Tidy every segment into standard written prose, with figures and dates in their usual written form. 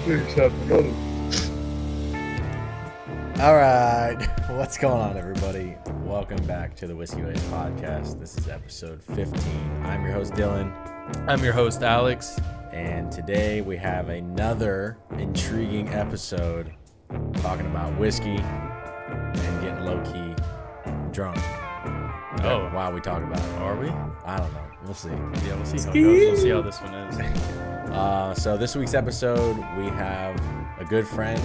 All right, what's going on, everybody? Welcome back to the Whiskey Ways podcast. This is episode 15. I'm your host, Dylan. I'm your host, Alex. And today we have another intriguing episode talking about whiskey and getting low-key drunk. Oh. While we talk about it. Are we? I don't know. We'll see. Yeah, we'll see how it goes. We'll see how this one is. So this week's episode, we have a good friend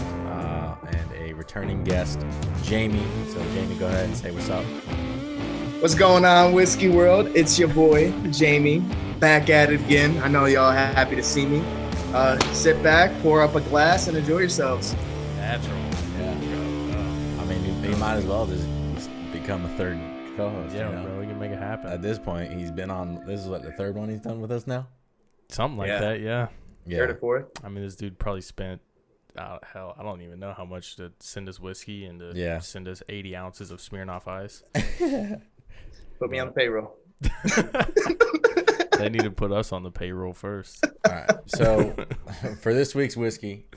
and a returning guest, Jamie. So Jamie, go ahead and say what's up. What's going on, Whiskey World? It's your boy, Jamie, back at it again. I know y'all happy to see me. Sit back, pour up a glass, and enjoy yourselves. Natural. Yeah. I mean, he might as well just become a third co-host. Yeah, you know? bro, we can make it happen. At this point, he's been on, this is what, the third one he's done with us now? Something like that, yeah. Third or fourth. I mean, this dude probably spent, hell, I don't even know how much to send us whiskey and to send us 80 ounces of Smirnoff Ice. Put me on the payroll. They need to put us on the payroll first. All right. So for this week's whiskey,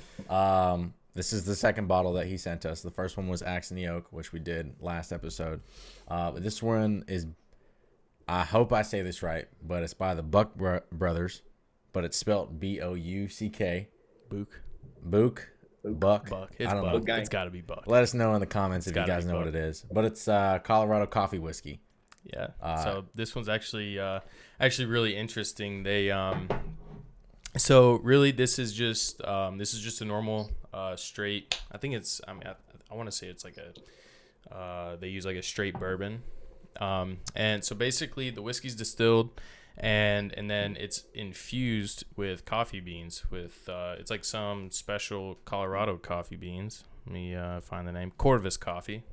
this is the second bottle that he sent us. The first one was Axe in the Oak, which we did last episode. But this one is, I hope I say this right, but it's by the Buck Brothers, but it's spelled B-O-U-C-K. Buck. Buck. It's I don't Buck. know. It's got to be Buck. Let us know in the comments It's if you guys know what it is. But it's Colorado coffee whiskey. Yeah. So this one's actually really interesting. They so really this is just a normal straight. I think it's I want to say it's like a they use like a straight bourbon. And so basically the whiskey's distilled and then it's infused with coffee beans with it's like some special Colorado coffee beans. Let me find the name. Corvus coffee.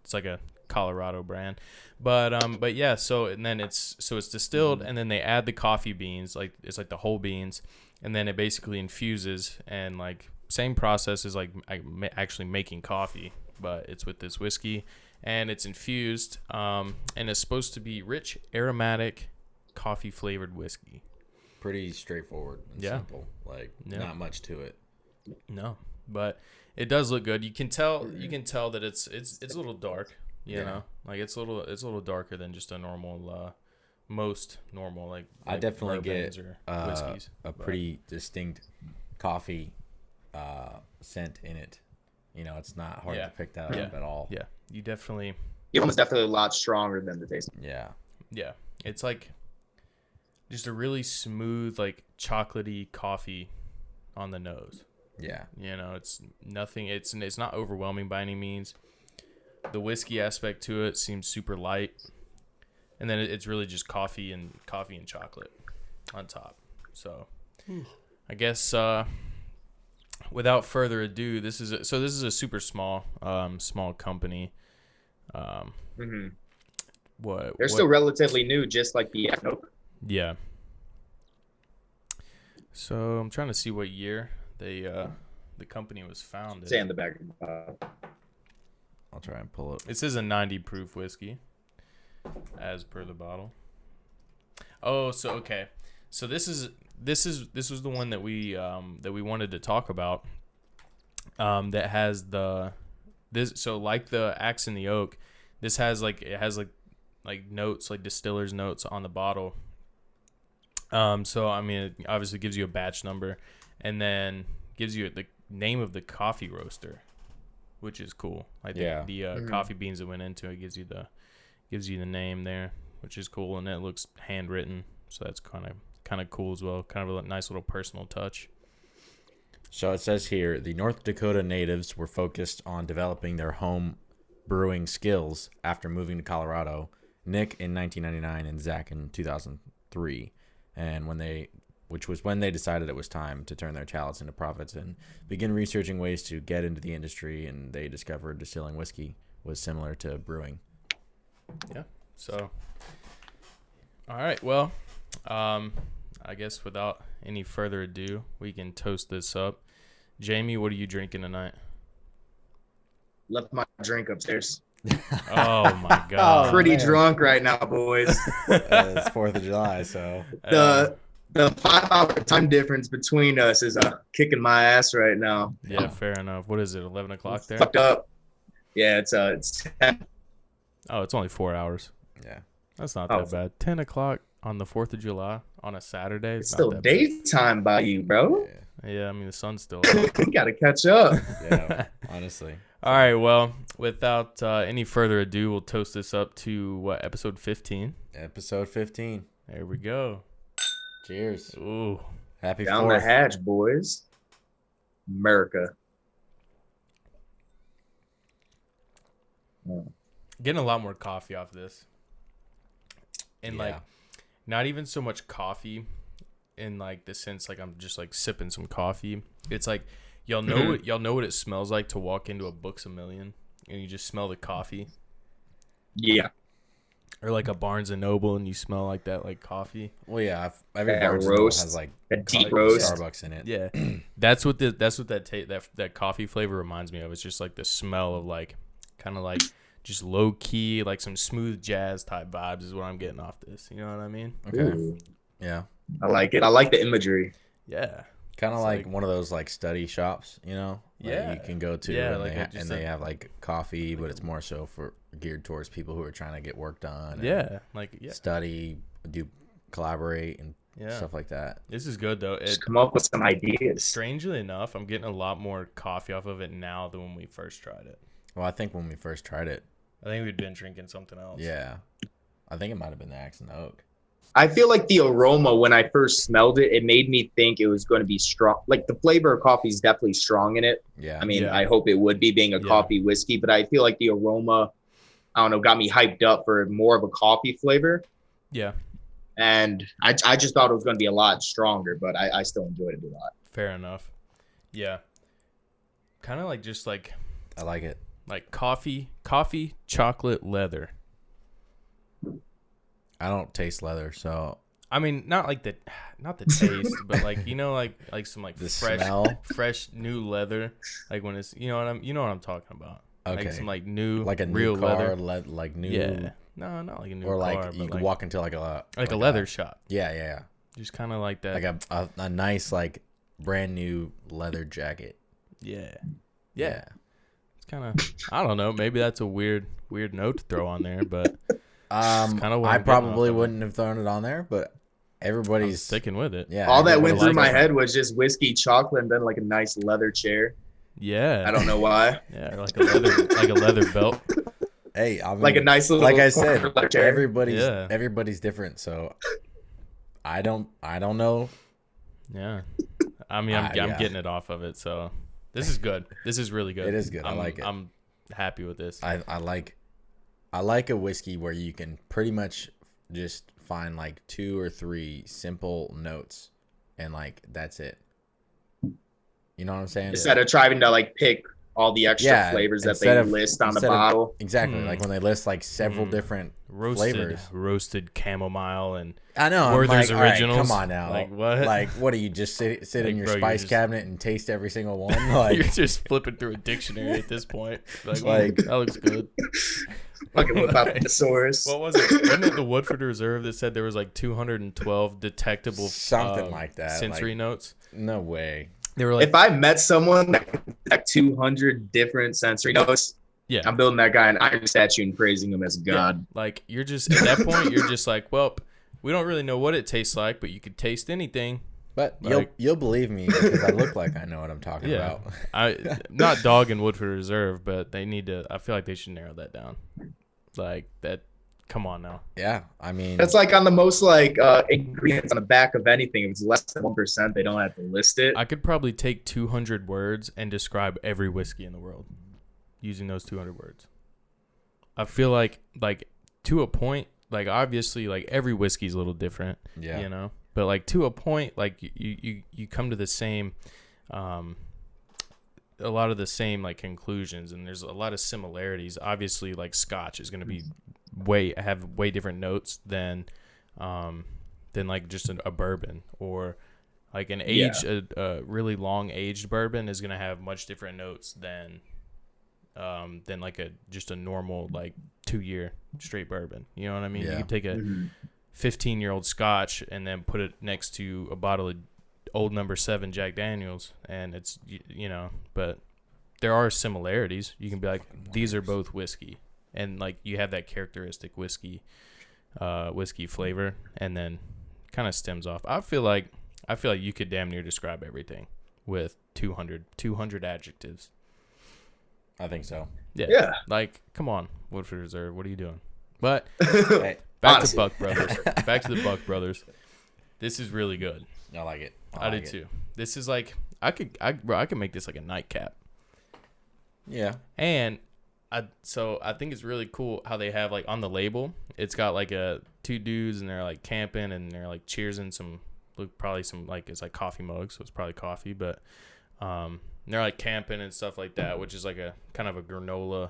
It's like a Colorado brand, but yeah, so it's distilled and then they add the coffee beans, like it's like the whole beans, and then it basically infuses, and like same process as like actually making coffee, but it's with this whiskey and it's infused and it's supposed to be rich aromatic coffee flavored whiskey. Pretty straightforward and simple, like not much to it. No, but it does look good. You can tell that it's a little dark. You know, like it's a little darker than just a normal, most normal like I definitely get whiskeys, pretty distinct coffee scent in it. You know, it's not hard to pick that up at all. Yeah, you definitely. Your one's definitely a lot stronger than the taste. Yeah. Yeah, it's like just a really smooth, like chocolatey coffee on the nose. Yeah. You know, it's nothing. It's not overwhelming by any means. The whiskey aspect to it seems super light, and then it's really just coffee and chocolate on top. So, I guess without further ado, this is a super small company. They're still relatively new, just like the Nope. Yeah. So I'm trying to see what year the company was founded. Say in the back. I'll try and pull it. It says a 90 proof whiskey, as per the bottle. Oh, so okay. So this was the one that we wanted to talk about. That has so like the Axe in the Oak, this has like notes, like distiller's notes on the bottle. So I mean, it obviously gives you a batch number, and then gives you the name of the coffee roaster, which is cool. Like the coffee beans that went into it gives you the name there, which is cool, and it looks handwritten, so that's kind of cool as well. Kind of a nice little personal touch. So it says here, the North Dakota natives were focused on developing their home brewing skills after moving to Colorado. Nick in 1999 and Zach in 2003, and which was when they decided it was time to turn their talents into profits and begin researching ways to get into the industry, and they discovered distilling whiskey was similar to brewing. Yeah. So, all right. Well, I guess without any further ado, we can toast this up. Jamie, what are you drinking tonight? Left my drink upstairs. Oh my God! Pretty drunk right now, boys. It's 4th of July, so The 5-hour time difference between us is kicking my ass right now. Yeah, fair enough. What is it? 11 o'clock there? Fucked up. Yeah, it's 10. Oh, it's only 4 hours. Yeah. That's not that bad. 10 o'clock on the 4th of July on a Saturday. It's still daytime by you, bro. Yeah, I mean, the sun's still We got to catch up. Yeah, honestly. All right, well, without any further ado, we'll toast this up to, episode 15? Episode 15. There we go. Cheers. Ooh. Happy Down 4th. the hatch, boys. America. Getting a lot more coffee off this. And, Yeah. like, not even so much coffee in, like, the sense, like, I'm just, like, sipping some coffee. It's like, y'all know what it smells like to walk into a Books A Million and you just smell the coffee? Yeah. Or, like, a Barnes & Noble and you smell like that, like, coffee? Well, yeah. Every Yeah, Barnes & Noble roast. has, like, A deep coffee, roast. Starbucks in it. Yeah. That's what that coffee flavor reminds me of. It's just, like, the smell of, like, kind of, like, just low-key, like, some smooth jazz type vibes is what I'm getting off this. You know what I mean? Okay. Ooh. Yeah. I like it. I like the imagery. Yeah. Kind of It's like like- one of those like study shops, you know? Like Yeah. you can go to Yeah, and, like they have like coffee, but it's more so for geared towards people who are trying to get work done. And Yeah. Like, yeah. study, collaborate and Yeah. stuff like that. This is good, though. Just come up with some ideas. Strangely enough, I'm getting a lot more coffee off of it now than when we first tried it. Well, I think when we first tried it, I think we'd been drinking something else. yeah. I think it might have been the Accent Oak. I feel like the aroma when I first smelled it, it made me think it was going to be strong. Like the flavor of coffee is definitely strong in it. Yeah. I mean, Yeah. I hope it would be being a Yeah. coffee whiskey, but I feel like the aroma, I don't know, got me hyped up for more of a coffee flavor. Yeah. And I just thought it was going to be a lot stronger, but I still enjoyed it a lot. Fair enough. Yeah. Kind of like just like I like it. coffee, chocolate, leather. I don't taste leather, so I mean, not the taste, but like, you know, like some like the fresh smell. fresh new leather, like when it's, you know what I'm talking about. Okay. Like some like new, Like a real new car, leather. like new, Yeah. No, not like a new or car, like but you like, can walk into like a leather shop. Yeah. Just kind of like that. Like a nice like brand new leather jacket. Yeah. It's kind of, I don't know. Maybe that's a weird note to throw on there, but kinda what I I'm getting probably off of wouldn't have thrown it on there, but I'm everybody's sticking with it. Yeah. All that went everybody's through my different. head was just whiskey, chocolate, and then like a nice leather chair. Yeah. I don't know why. Yeah, like a leather belt. Hey, I mean, Like a nice little, like I said, leather chair. everybody's different, so I don't know. Yeah. I mean, I'm Yeah. getting it off of it, so this is good. This is really good. It is good. I like it. I'm happy with this. I like a whiskey where you can pretty much just find like 2 or 3 simple notes, and like that's it. You know what I'm saying? Instead of trying to like pick all the extra flavors that they list on the bottle. Exactly. Like when they list like several different flavors. Roasted chamomile and I know. I'm Werther's like, all right, Originals. come on now. Like, what? Like what do you just sit Like, in your bro, you're spice just- cabinet and taste every single one? Like you're just flipping through a dictionary at this point. Like, Like- that looks good. Fucking whip out the thesaurus. What was it? Wasn't it the Woodford Reserve that said there was like 212 detectable Something like that, sensory like- notes? no way. They were like, If I met someone that could detect 200 different sensory notes, yeah. I'm building that guy an iron statue and praising him as God. Like, you're just, at that point, you're just like, well, we don't really know what it tastes like, but you could taste anything. But Like- you'll believe me because I look like I know what I'm talking Yeah. about. Not dog and Woodford Reserve, but they need to, I feel like they should narrow that down. Like, that, come on now. Yeah, I mean That's like on the most like ingredients on the back of anything. If it's less than 1%, they don't have to list it. I could probably take 200 words and describe every whiskey in the world using those 200 words. I feel like to a point, like obviously like every whiskey is a little different, yeah. you know, but like to a point, like you come to the same, a lot of the same like conclusions, and there's a lot of similarities. Obviously, like Scotch is going to be have way different notes than like just a bourbon, or like an age a really long aged bourbon is going to have much different notes than like just a normal like 2-year straight bourbon. You know what I mean? Yeah. You could take 15-year-old Scotch and then put it next to a bottle of old number 7 Jack Daniels, and it's but there are similarities. You can be like, these are both whiskey, and like you have that characteristic whiskey flavor, and then kind of stems off. I feel like you could damn near describe everything with 200 adjectives. I think so. Yeah. Like, come on, Woodford Reserve, what are you doing? But Hey, back to Buck Brothers. Back to the Buck Brothers. This is really good. I like it. I do too. This is like I could make this like a nightcap. Yeah. And I think it's really cool how they have like on the label, it's got like two dudes and they're like camping and they're like cheersing probably some like it's like coffee mugs, so it's probably coffee, but they're like camping and stuff like that, which is like a kind of a granola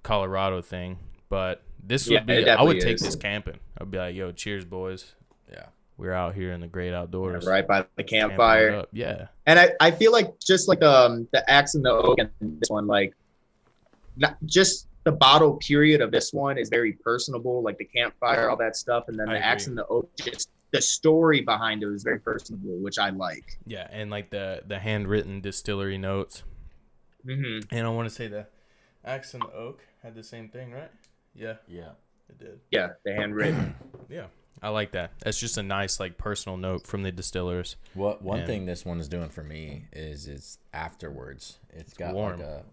Colorado thing. But this would be I would take this camping. I'd be like, yo, cheers boys. Yeah. We're out here in the great outdoors. Right by the campfire. Yeah. And I feel like just like the Axe and the Oak and this one, like not just the bottle period of this one is very personable, like the campfire, all that stuff. And then the Axe and the Oak, just the story behind it is very personable, which I like. Yeah, and like the handwritten distillery notes. Mm-hmm. And I want to say the Axe and the Oak had the same thing, right? Yeah. Yeah. It did. Yeah, the handwritten. Yeah. I like that. That's just a nice like personal note from the distillers. One thing this one is doing for me is it's afterwards. It's got warm. like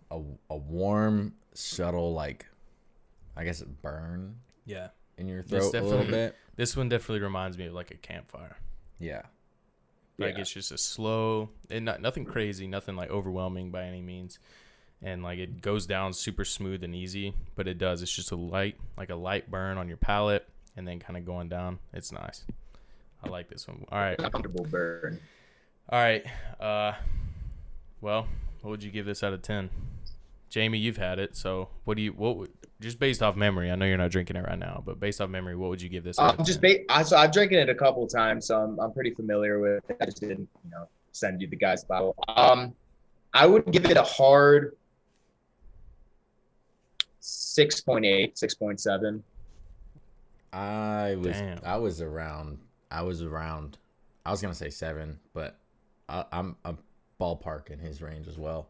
a warm, subtle, like I guess burn. Yeah. In your throat a little bit. This one definitely reminds me of like a campfire. Yeah. Like it's just a slow and nothing crazy, nothing like overwhelming by any means. And like it goes down super smooth and easy, but it does. It's just a light burn on your palate. And then kind of going down. It's nice. I like this one. All right. Comfortable burn. All right. Well, what would you give this out of 10? Jamie, you've had it. So just based off memory, I know you're not drinking it right now, but based off memory, what would you give this out of 10? So I've drinking it a couple times, so I'm pretty familiar with it. I just didn't, send you the guy's bottle. I would give it a hard 6.8, 6.7. I was gonna say 7, but I'm ballpark in his range as well.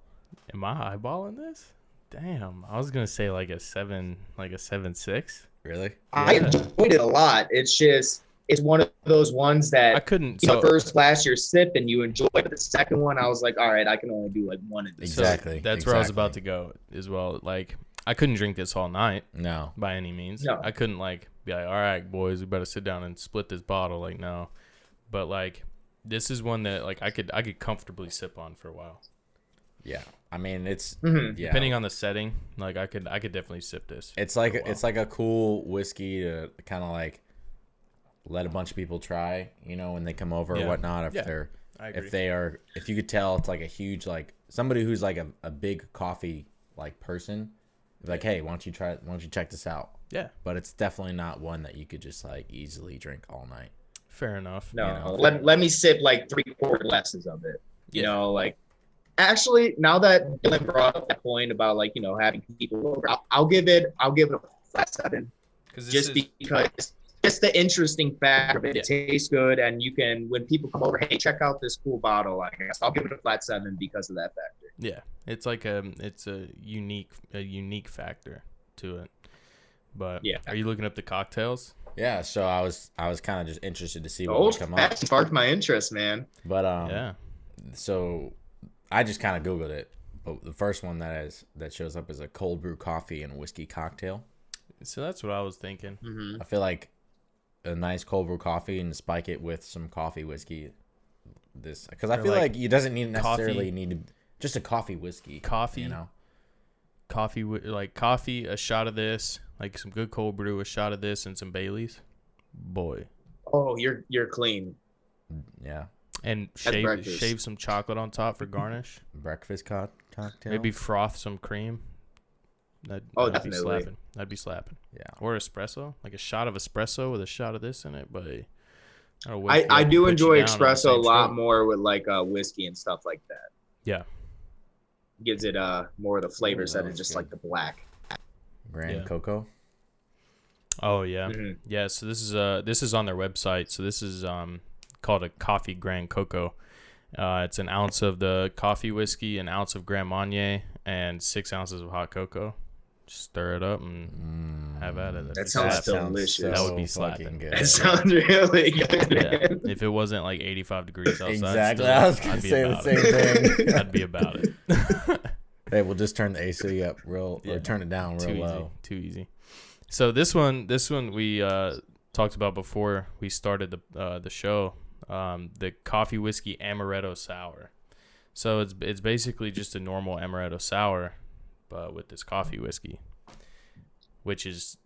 Am I eyeballing this? Damn, I was gonna say like a 7.6. Really? I enjoyed it a lot. It's one of those ones that I couldn't. First last year sip and you enjoy, but the second one I was like, all right, I can only do like one of these. Exactly. So that's where I was about to go as well. Like I couldn't drink this all night. No. By any means. No. I couldn't be like, all right, boys, we better sit down and split this bottle. Like, no. But like, this is one that like I could comfortably sip on for a while. Yeah, I mean it's depending on the setting. Like I could definitely sip this. It's like a cool whiskey to kind of like let a bunch of people try. When they come over or whatnot. If you could tell, it's like a huge like somebody who's like a big coffee like person. Like, hey, why don't you check this out? Yeah. But it's definitely not one that you could just like easily drink all night. Fair enough. No, let me sip like 3/4 glasses of it. Like actually now that Dylan brought up that point about like, having people over, I'll give it a flat 7. Because just the interesting fact of it. It tastes good, and you can, when people come over, hey, check out this cool bottle, I guess I'll give it a flat 7 because of that factor. Yeah, it's like it's a unique factor to it. But are you looking up the cocktails? Yeah, so I was kind of just interested to see what would come up. Sparked my interest, man. But so I just kind of Googled it. But the first one that shows up is a cold brew coffee and whiskey cocktail. So that's what I was thinking. Mm-hmm. I feel like a nice cold brew coffee and spike it with some coffee whiskey. Because I feel like you doesn't necessarily need to just a coffee whiskey. Coffee, coffee, a shot of this, like some good cold brew, a shot of this, and some Baileys. Boy. Oh, you're clean. Yeah. And shave some chocolate on top for garnish. Breakfast cocktail. Maybe froth some cream. That'd definitely. be slapping. That'd be slapping. Yeah. Or espresso, like a shot of espresso with a shot of this in it. But I do enjoy espresso a lot more with like whiskey and stuff like that. Yeah. Gives it more of the flavors that are just like the black. Grand Cocoa. Oh yeah, yeah. So this is on their website. So this is called a coffee Grand Cocoa. It's an ounce of the coffee whiskey, an ounce of Grand Marnier, and 6 ounces of hot cocoa. Just stir it up and have at it. That sounds delicious. That would be slapping. Good. That sounds really good. Yeah. If it wasn't like 85 degrees outside, exactly. I was gonna say the same thing. I'd be about it. Hey, we'll just turn the AC up or turn it down real low. Too easy. So this one we talked about before we started the show. The coffee whiskey amaretto sour. So it's basically just a normal amaretto sour, but with this coffee whiskey, which is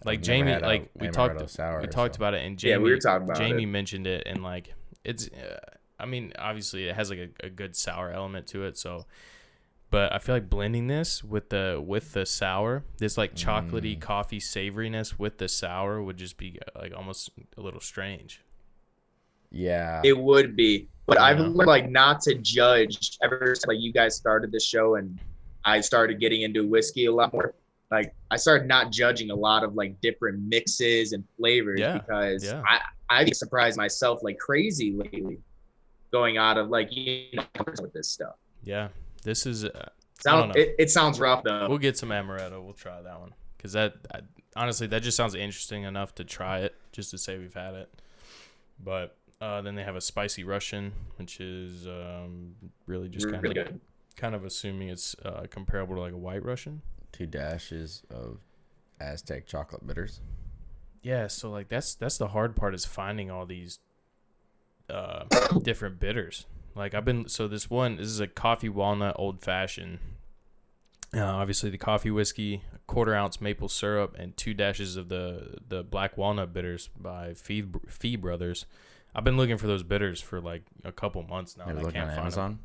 like Jamie, like we talked about it, and Jamie, we were talking about Jamie it. mentioned it, and like it's, I mean, obviously it has like a good sour element to it, so. But I feel like blending this with the sour, this like chocolatey coffee savoriness with the sour would just be like almost a little strange. Yeah, it would be. But I've learned like not to judge ever since like you guys started the show and I started getting into whiskey a lot more. Like I started not judging a lot of like different mixes and flavors because I get surprised myself like crazy lately going out of like with this stuff. Yeah. This is it sounds rough though. We'll get some amaretto. We'll try that one because honestly that just sounds interesting enough to try it just to say we've had it. But then they have a spicy Russian, which is really just kind of assuming it's comparable to like a white Russian. 2 dashes of Aztec chocolate bitters. Yeah, so like that's the hard part is finding all these different bitters. Like this is a coffee walnut old fashioned. Obviously the coffee whiskey, a 1/4 ounce maple syrup, and 2 dashes of the black walnut bitters by Fee Brothers. I've been looking for those bitters for like a couple months now. Maybe looking on Amazon.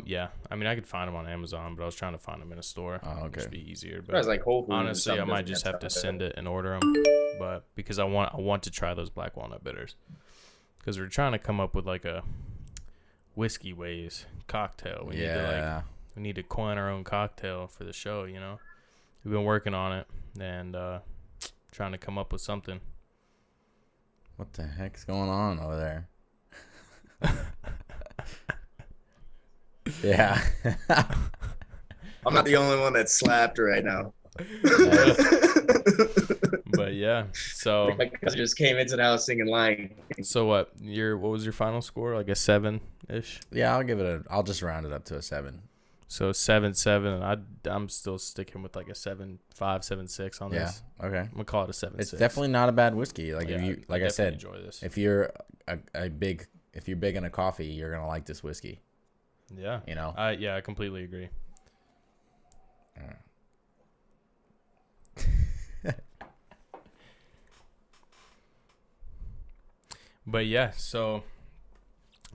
Yeah. I mean, I could find them on Amazon, but I was trying to find them in a store. Oh, okay. It'd be easier. But I was like, honestly, I might just have to send it and order them. But because I want to try those black walnut bitters, because we're trying to come up with like a whiskey ways cocktail. We need to coin our own cocktail for the show. You know, we've been working on it and trying to come up with something. What the heck's going on over there? Yeah. I'm not the only one that's slapped right now. But yeah, so my cousin just came into the house singing "Lying." So what was your final score? Like a 7-ish? Yeah, I'll just round it up to a 7. So 7-7, and I'm still sticking with like a 7.5, 7.6 on this. Yeah, okay. I'm gonna call it a 7.6. It's definitely not a bad whiskey. Like if you, like I said, enjoy this. If you're big into coffee, you're gonna like this whiskey. Yeah. You know. I completely agree. But yeah, so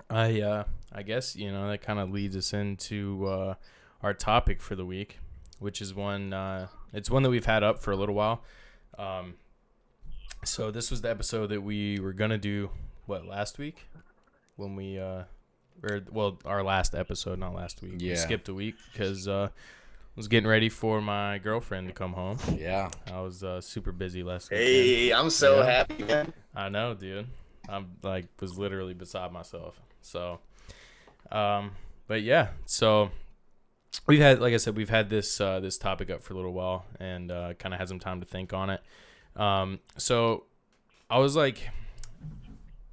I guess that kind of leads us into our topic for the week, which is one it's one that we've had up for a little while. So this was the episode that we were gonna do last week when we our last episode, not last week. Yeah. We skipped a week because I was getting ready for my girlfriend to come home. Yeah. I was super busy last week. Hey, I'm so happy, man. I know, dude. I'm was literally beside myself. So, but yeah, so we've had, like I said, this topic up for a little while and kind of had some time to think on it. So I was like,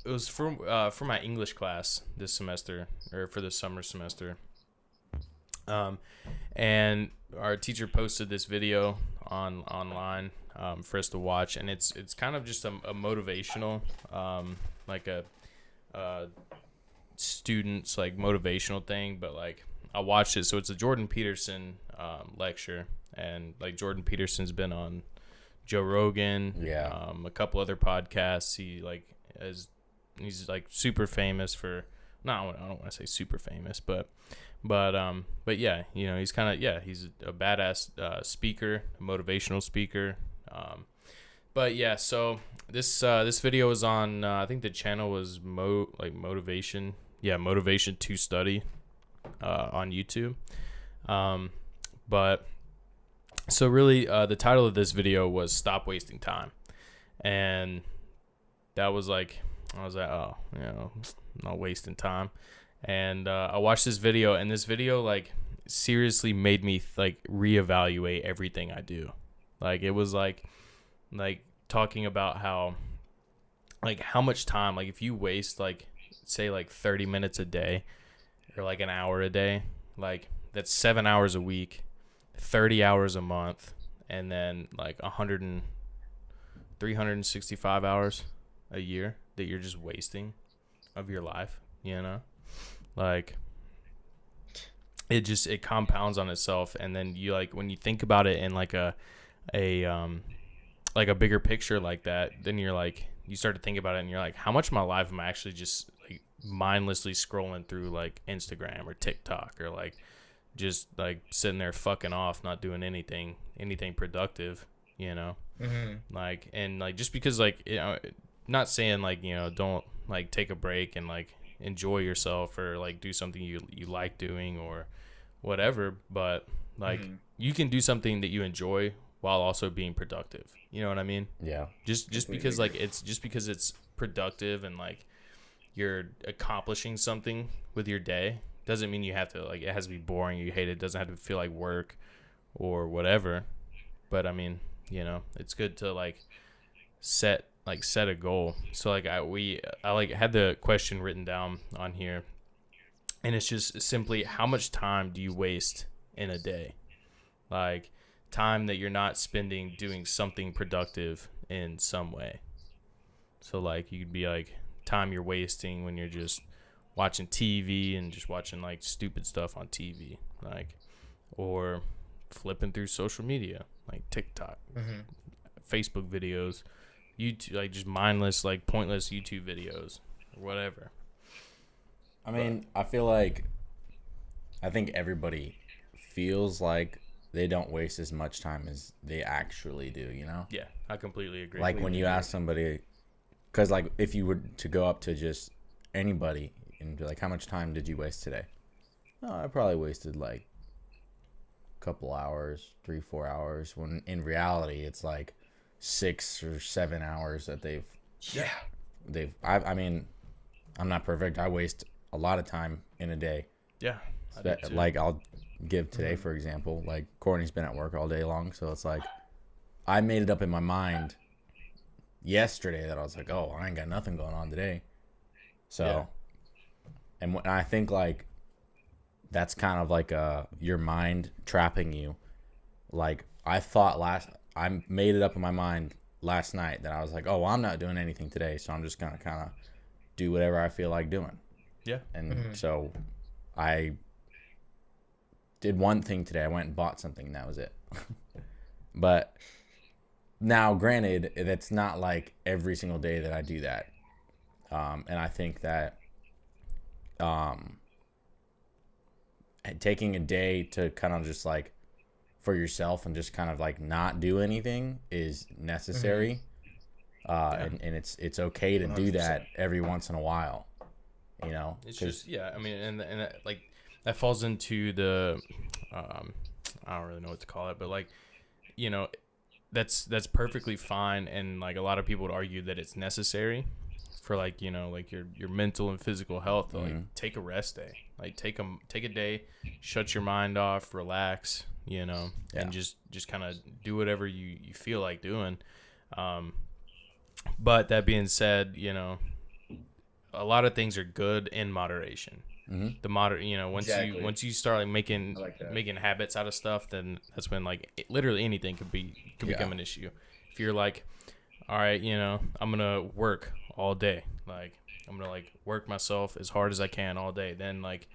it was for my English class this semester, or for the summer semester. And our teacher posted this video online for us to watch, and it's kind of just a motivational, like a student's like motivational thing, but like I watched it. So it's a Jordan Peterson lecture, and like Jordan Peterson's been on Joe Rogan, a couple other podcasts. He's like super famous for, I don't want to say super famous, but yeah, he's kind of, he's a badass speaker, a motivational speaker. But yeah, so this video was on, I think the channel was Motivation to Study on YouTube. But So really, the title of this video was "Stop Wasting Time," and that was like, I was like, oh, you know, I'm not wasting time. And I watched this video, and this video like seriously made me like reevaluate everything I do. Like it was like talking about how much time, like if you waste like say like 30 minutes a day or like an hour a day, like that's 7 hours a week, 30 hours a month, and then like 365 hours a year that you're just wasting of your life, you know? Like it compounds on itself, and then you like when you think about it in like a bigger picture like that, then you're like you start to think about it and you're like, how much of my life am I actually just like mindlessly scrolling through like Instagram or TikTok, or like just like sitting there fucking off, not doing anything productive, you know? Like, and like just because like, you know, not saying like, you know, don't like take a break and like enjoy yourself or like do something you like doing or whatever, but like you can do something that you enjoy while also being productive, you know what I mean? Yeah. Just because like it's productive and like you're accomplishing something with your day doesn't mean you have to like it has to be boring, you hate it, doesn't have to feel like work or whatever. But I mean, you know, it's good to like set a goal. So like I like had the question written down on here, and it's just simply, how much time do you waste in a day? Like time that you're not spending doing something productive in some way. So like you could be like time you're wasting when you're just watching TV and just watching like stupid stuff on TV, like, or flipping through social media like TikTok, Facebook videos, YouTube, like just mindless, like pointless YouTube videos or whatever. I mean, I think everybody feels like they don't waste as much time as they actually do, you know? Yeah, I completely agree. Like when you ask somebody, because like if you were to go up to just anybody and be like, how much time did you waste today? Oh, I probably wasted like a couple hours, 3-4 hours, when in reality it's like 6 or 7 hours that I mean, I'm not perfect. I waste a lot of time in a day. Yeah. Like I'll give today, for example, like Courtney's been at work all day long. So it's like, I made it up in my mind yesterday that I was like, oh, I ain't got nothing going on today. So, yeah. And I think like, that's kind of like your mind trapping you. Like I made it up in my mind last night that I was like, oh, well, I'm not doing anything today, so I'm just gonna kind of do whatever I feel like doing. Yeah. And so I did one thing today. I went and bought something, and that was it. But now, granted, that's not like every single day that I do that. And I think that taking a day to kind of just like for yourself and just kind of like not do anything is necessary. And it's okay to 100%. Do that every once in a while, you know? It's just, yeah, I mean, and that, like that falls into the, I don't really know what to call it, but like, you know, that's perfectly fine. And like a lot of people would argue that it's necessary for like, you know, like your mental and physical health. Like take a rest day, like take a day, shut your mind off, relax, you know, and just kind of do whatever you feel like doing. But that being said, you know, a lot of things are good in moderation. You know, once you start like making habits out of stuff, then that's when like literally anything could become an issue. If you're like, all right, you know, I'm gonna work all day, like I'm gonna like work myself as hard as I can all day, then like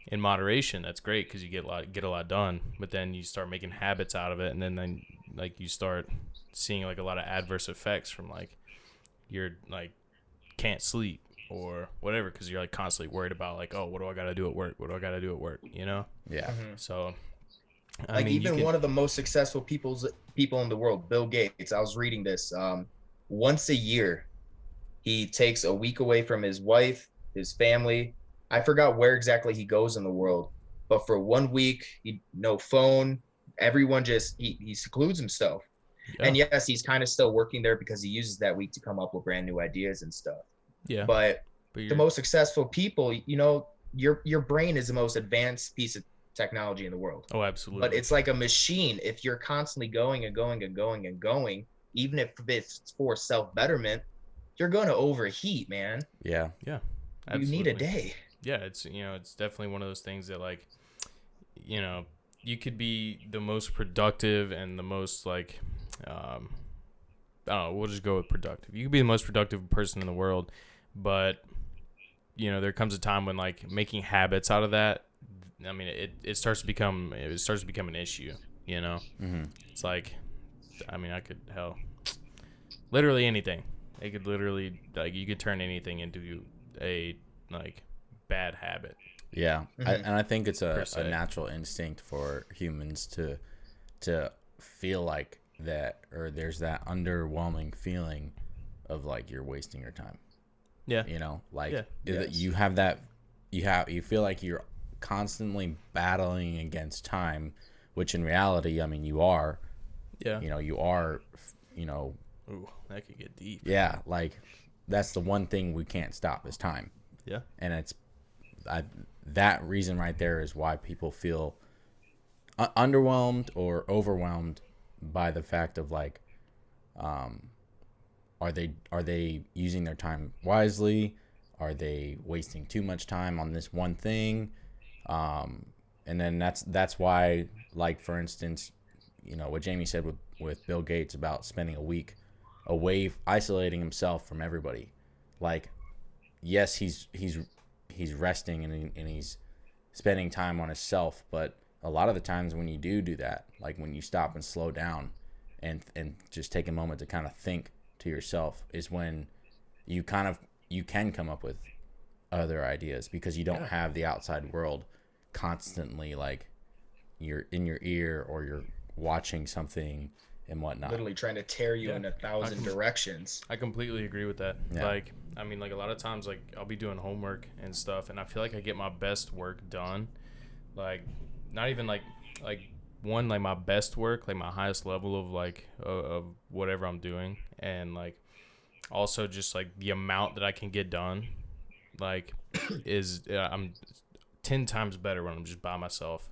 in moderation, that's great because you get a lot done. But then you start making habits out of it, and then like you start seeing like a lot of adverse effects from like you're like can't sleep or whatever because you're like constantly worried about like, oh, what do I gotta do at work, you know? So I mean, even one of the most successful people in the world, Bill Gates, I was reading this, once a year he takes a week away from his wife, his family. I forgot where exactly he goes in the world, but for 1 week, no phone, everyone just he secludes himself. Yeah. And yes, he's kind of still working there because he uses that week to come up with brand new ideas and stuff. Yeah. But the most successful people, you know, your brain is the most advanced piece of technology in the world. Oh, absolutely. But it's like a machine. If you're constantly going and going and going and going, even if it's for self-betterment, you're going to overheat, man. Yeah. Yeah. Absolutely. You need a day. Yeah, it's, you know, it's definitely one of those things that, like, you know, you could be the most productive and the most, like, I don't know, we'll just go with productive. You could be the most productive person in the world, but, you know, there comes a time when, like, making habits out of that, I mean, it starts to become an issue, you know? Mm-hmm. It's like, I mean, I could, hell, literally anything. It could literally, like, you could turn anything into a, like, bad habit. Yeah. And I think it's a natural instinct for humans to feel like that, or there's that underwhelming feeling of, like, you're wasting your time. Yeah. You know, like, yes. you have that, you feel like you're constantly battling against time, which in reality, I mean, you are. Yeah. You know, you are, you know. Ooh, that could get deep. Yeah, like, that's the one thing we can't stop is time. Yeah. And it's that reason right there is why people feel underwhelmed or overwhelmed by the fact of, like, are they using their time wisely? Are they wasting too much time on this one thing? And then that's why, like, for instance, you know, what Jamie said with Bill Gates about spending a week away, isolating himself from everybody. Like, yes, he's resting and he's spending time on himself, but a lot of the times when you do that, like when you stop and slow down and just take a moment to kind of think to yourself, is when you can come up with other ideas, because you don't have the outside world constantly, like, you're in your ear or you're watching something and whatnot, literally trying to tear you in 1,000 directions. I completely agree with that. Yeah. Like, I mean, like, a lot of times, like, I'll be doing homework and stuff, and I feel like I get my best work done, like, not even like one, like, my best work, like my highest level of, like, of whatever I'm doing, and, like, also just, like, the amount that I can get done, like, is I'm 10 times better when I'm just by myself.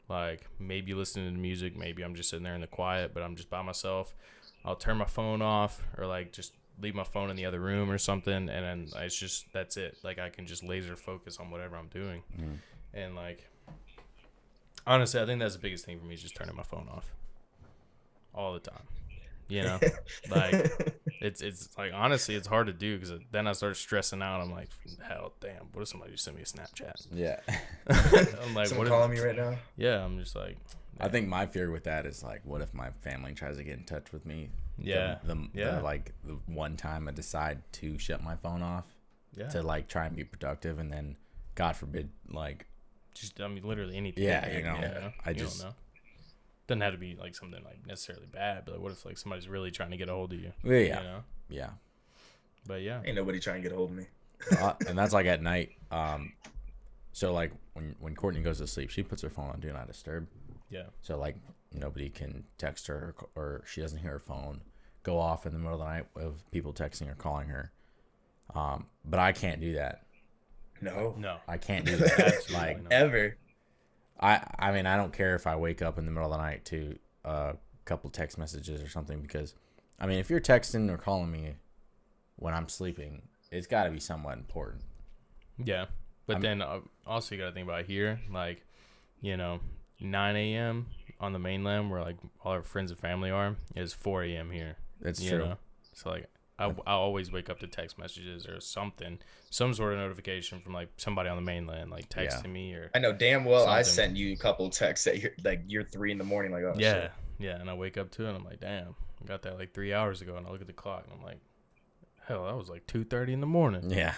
Like, maybe listening to music, maybe I'm just sitting there in the quiet, but I'm just by myself. I'll turn my phone off, or, like, just leave my phone in the other room or something, and then it's just, that's it. Like, I can just laser focus on whatever I'm doing. And, like, honestly, I think that's the biggest thing for me, is just turning my phone off all the time. You know, like, it's like, honestly, it's hard to do, because then I start stressing out. I'm like, hell, damn, what if somebody just sent me a Snapchat? Yeah. I'm like, someone calling me right now? Yeah, I'm just like, I think my fear with that is, like, what if my family tries to get in touch with me? Yeah. The one time I decide to shut my phone off to, like, try and be productive, and then, God forbid, like, just, I mean, literally anything. Yeah, you know, I just don't know. Doesn't have to be, like, something, like, necessarily bad, but, like, what if, like, somebody's really trying to get a hold of you? Yeah. You know? Yeah. But yeah, ain't nobody trying to get a hold of me. And that's, like, at night. So, like, when Courtney goes to sleep, she puts her phone on Do Not Disturb. Yeah. So, like, nobody can text her, or she doesn't hear her phone go off in the middle of the night of people texting or calling her. But I can't do that. No, I can't do that. Like, ever. I mean, I don't care if I wake up in the middle of the night to a couple text messages or something, because, I mean, if you're texting or calling me when I'm sleeping, it's got to be somewhat important. Yeah. But then also you got to think about here, like, you know, 9 a.m. on the mainland, where, like, all our friends and family are, is 4 a.m. here. That's you true. know? So, like, I always wake up to text messages or something, some sort of notification from, like, somebody on the mainland, like, texting me, or I know damn well something. I sent you a couple texts that you're 3 a.m, like, oh, yeah, shit. Yeah, and I wake up to it, and I'm like, damn, I got that, like, 3 hours ago, and I look at the clock, and I'm like, hell, that was like 2:30 in the morning. Yeah.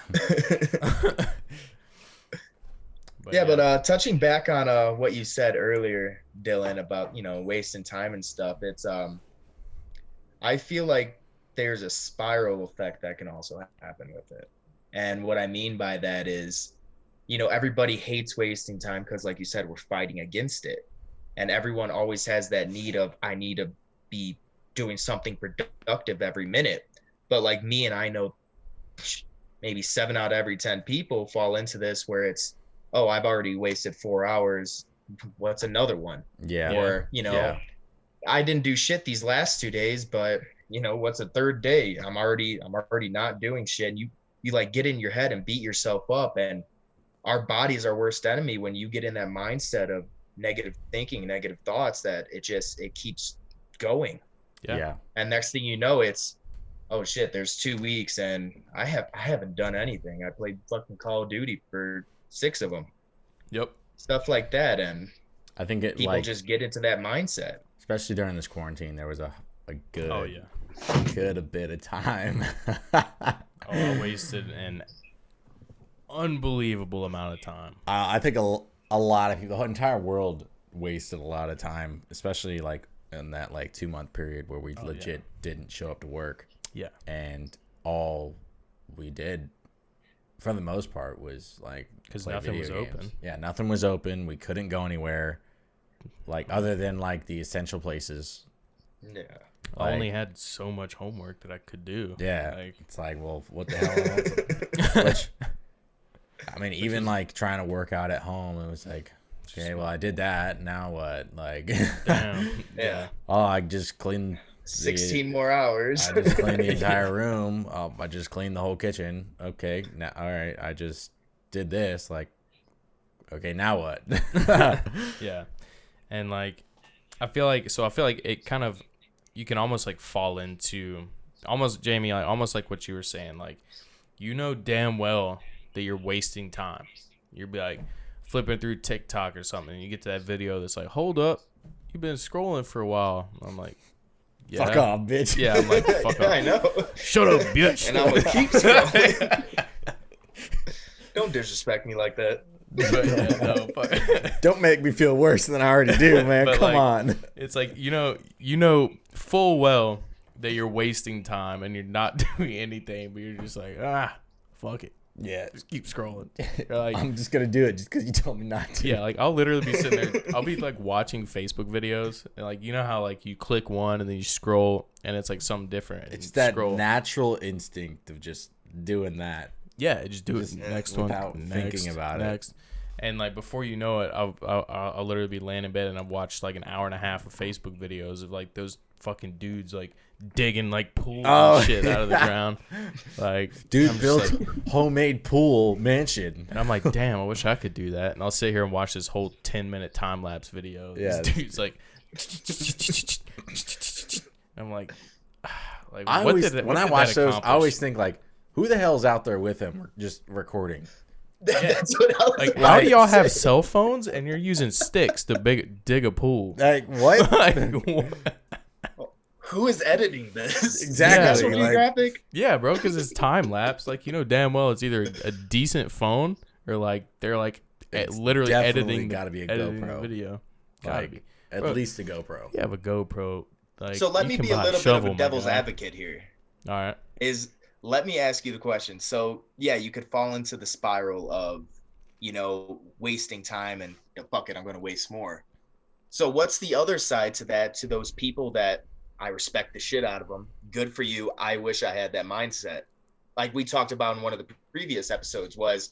But touching back on what you said earlier, Dylan, about, you know, wasting time and stuff, it's I feel like there's a spiral effect that can also happen with it. And what I mean by that is, you know, everybody hates wasting time because, like you said, we're fighting against it. And everyone always has that need of, I need to be doing something productive every minute. But like me, and I know maybe 7 out of every 10 people fall into this where it's, oh, I've already wasted 4 hours. What's another one? Yeah. Or, I didn't do shit these last 2 days, but what's a third day? I'm already not doing shit. And you like get in your head and beat yourself up. And our body's our worst enemy when you get in that mindset of negative thinking, negative thoughts, that it keeps going. Yeah. And next thing you know, it's, oh shit, there's 2 weeks and I haven't done anything. I played fucking Call of Duty for 6 of them. Yep. Stuff like that. And I think people just get into that mindset. Especially during this quarantine, there was a good a bit of time. I wasted an unbelievable amount of time. I think a lot of people, the entire world wasted a lot of time, especially like in that like 2-month period where we legit didn't show up to work. Yeah. And all we did for the most part was like, because nothing was open. Yeah, nothing was open. We couldn't go anywhere, like other than like the essential places. Yeah. I only had so much homework that I could do. Yeah. It's like, well, what the hell? Even like trying to work out at home, it was like, okay, well, I did that. Now what? Like, damn. Yeah. Oh, I just cleaned 16 more hours. I just cleaned the entire room. I just cleaned the whole kitchen. Okay, now, all right. I just did this. Like, okay, now what? Yeah, and like, I feel like it kind of, you can almost like fall into almost, Jamie, like, almost like what you were saying. Like, damn well that you're wasting time. You'll be like flipping through TikTok or something, and you get to that video that's like, hold up, you've been scrolling for a while. I'm like, yeah. Fuck off, bitch. Yeah, I'm like, fuck off. I know. Shut up, bitch. And I'm gonna keep scrolling. Don't disrespect me like that. But, yeah, no, fuck. Don't make me feel worse than I already do, man. Come on. It's like, full well that you're wasting time and you're not doing anything, but you're just like, fuck it. Yeah. Just keep scrolling. Like, I'm just going to do it just because you told me not to. Yeah, like I'll literally be sitting there. I'll be like watching Facebook videos. And like, how like you click one and then you scroll and it's like something different. It's that natural instinct of just doing that. Yeah, just do it. Next one. Without thinking about it. And like before you know it, I'll literally be laying in bed and I've watched like an hour and a half of Facebook videos of like those fucking dudes like digging like pool and shit out of the ground. Like, dude built like, homemade pool mansion. And I'm like, damn, I wish I could do that. And I'll sit here and watch this whole 10-minute time lapse video. Yeah, this dude's like, I'm like, when I watch those, I always think like, who the hell's out there with him just recording? That's what I was like. How do y'all have cell phones and you're using sticks to dig a pool? Like what? Like, what? Who is editing this? Exactly. National Geographic? Yeah, bro, because it's time lapse. Like, damn well it's either a decent phone or like they're like literally editing. Gotta be a GoPro video. Gotta be at least a GoPro. You have a GoPro. Like, so let me be a little bit of a devil's advocate here. All right. Let me ask you the question. So yeah, you could fall into the spiral of, wasting time and fuck it, I'm going to waste more. So what's the other side to that, to those people that I respect the shit out of them? Good for you. I wish I had that mindset. Like we talked about in one of the previous episodes, was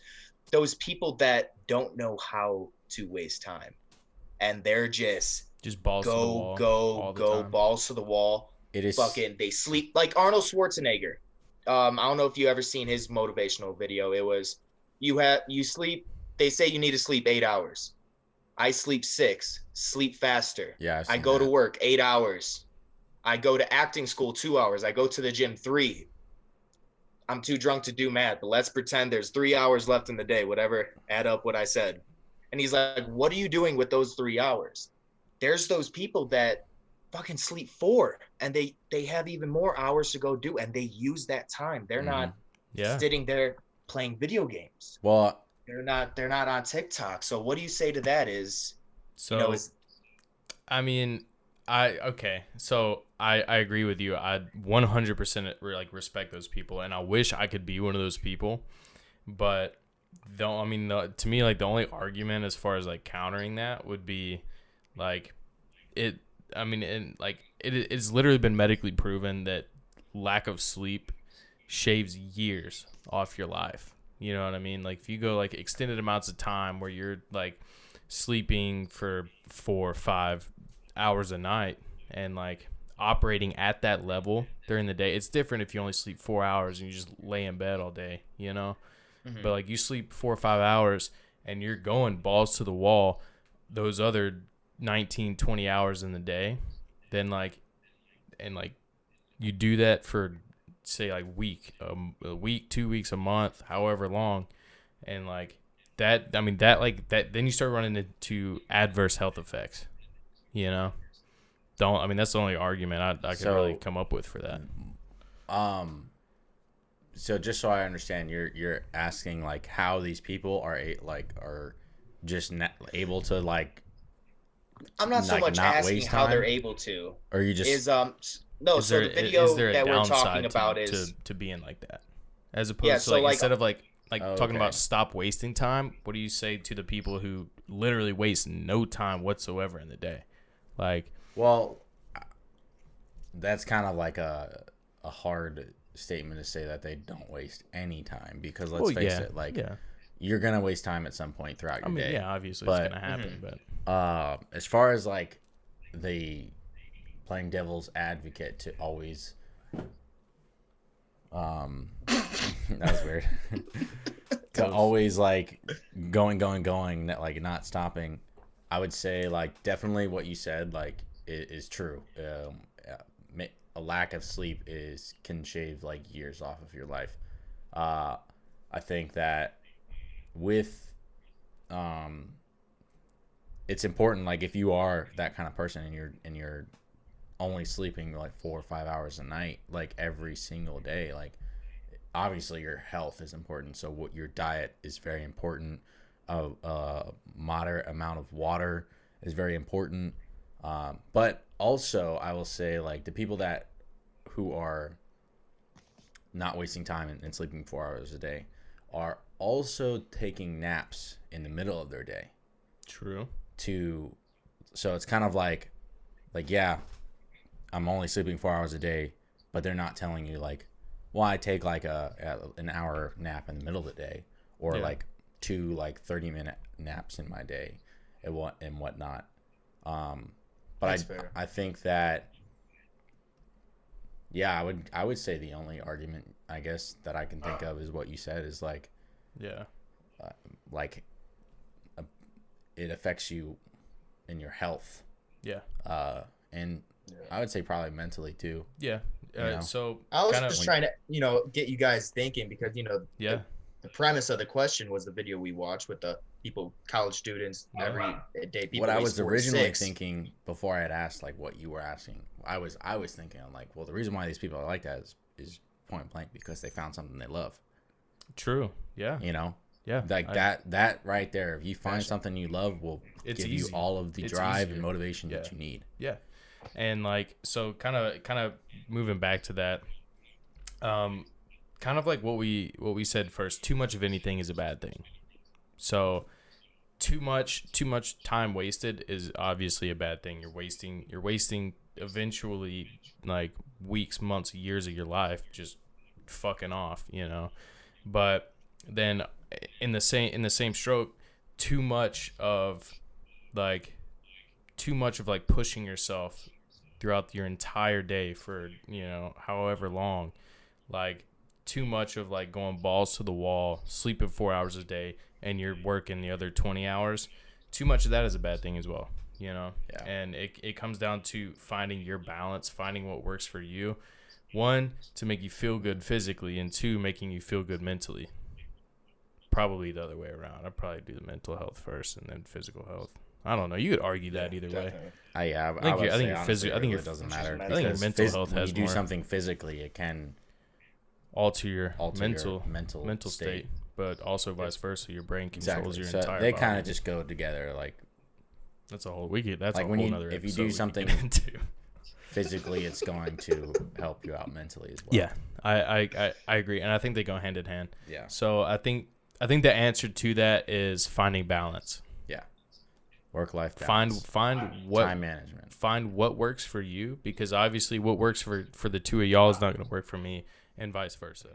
those people that don't know how to waste time. And they're just balls to the wall. Go, balls to the wall. It is fucking, they sleep like Arnold Schwarzenegger. I don't know if you ever seen his motivational video. It was, you sleep. They say you need to sleep 8 hours. I sleep 6. Sleep faster. Yeah. I go to work 8 hours. I go to acting school 2 hours. I go to the gym 3. I'm too drunk to do math, but let's pretend there's 3 hours left in the day. Whatever, add up what I said. And he's like, "What are you doing with those 3 hours?" There's those people that fucking sleep 4 and they have even more hours to go do, and they use that time. They're not sitting there playing video games. Well, they're not on TikTok. So what do you say to that? I agree with you. I 100% like respect those people, and I wish I could be one of those people. But to me, like the only argument as far as like countering that would be Like it. I mean, and like it's literally been medically proven that lack of sleep shaves years off your life. You know what I mean? Like if you go like extended amounts of time where you're like sleeping for 4 or 5 hours a night and like operating at that level during the day. It's different if you only sleep 4 hours and you just lay in bed all day, you know? Mm-hmm. But like you sleep 4 or 5 hours and you're going balls to the wall those other 19, 20 hours in the day, then like, and like you do that for say like a week, 2 weeks, a month, however long. And like that, I mean, that like that, then you start running into adverse health effects, you know? I mean, that's the only argument I could really come up with for that. So just so I understand, you're asking like how these people are just able to like. I'm not so much asking how they're able to. Or you just no. So the video that we're talking about is to being like that, as opposed to like instead of like talking about stop wasting time. What do you say to the people who literally waste no time whatsoever in the day? Like, well, that's kind of like a hard statement to say that they don't waste any time, because let's face it, like you're gonna waste time at some point throughout your day. Yeah, obviously it's gonna happen. But as far as like the playing devil's advocate to always that was weird to always like going like not stopping, I would say like definitely what you said like is true. A lack of sleep can shave like years off of your life. I think that with it's important, like if you are that kind of person and you're only sleeping like 4 or 5 hours a night like every single day, like obviously your health is important, so what your diet is very important. A moderate amount of water is very important. But also I will say like the people who are not wasting time and sleeping 4 hours a day are also taking naps in the middle of their day. True. So it's kind of like yeah, I'm only sleeping 4 hours a day, but they're not telling you like, well, I take like an hour nap in the middle of the day, or like 2 like 30-minute naps in my day and whatnot. But I think that I would say the only argument I guess that I can think of is what you said is like it affects you in your health. And I would say probably mentally too. So I was just trying to get you guys thinking, because the premise of the question was the video we watched with the people, college students, every day. People what I was originally thinking before I had asked like what you were asking, I was thinking, I'm like, well, the reason why these people are like that is point blank because they found something they love. True. Yeah. Like that right there. If you find something you love, will give you all of the drive and motivation that you need. Yeah. And like, so kind of moving back to that, kind of like what we said first, too much of anything is a bad thing. So too much time wasted is obviously a bad thing. You're wasting eventually like weeks, months, years of your life just fucking off, But then in the same stroke, too much of pushing yourself throughout your entire day for however long, like too much of like going balls to the wall, sleeping 4 hours a day, and you're working the other 20 hours. Too much of that is a bad thing as well, And it comes down to finding your balance, finding what works for you. 1, to make you feel good physically, and 2, making you feel good mentally. Probably the other way around. I'd probably do the mental health first and then physical health. I don't know. You could argue that either way. I think your physical. I think it doesn't matter. I think your mental health has more. You do something physically, it can alter your mental state, but also vice versa. Your brain controls your entire. They kind of just go together. Like that's a whole. That's like a whole other. If you do something physically, it's going to help you out mentally as well. Yeah, I agree, and I think they go hand in hand. Yeah. So I think the answer to that is finding balance. Yeah. Work-life balance. Find what time management. Find what works for you, because obviously what works for the two of y'all is not going to work for me, and vice versa.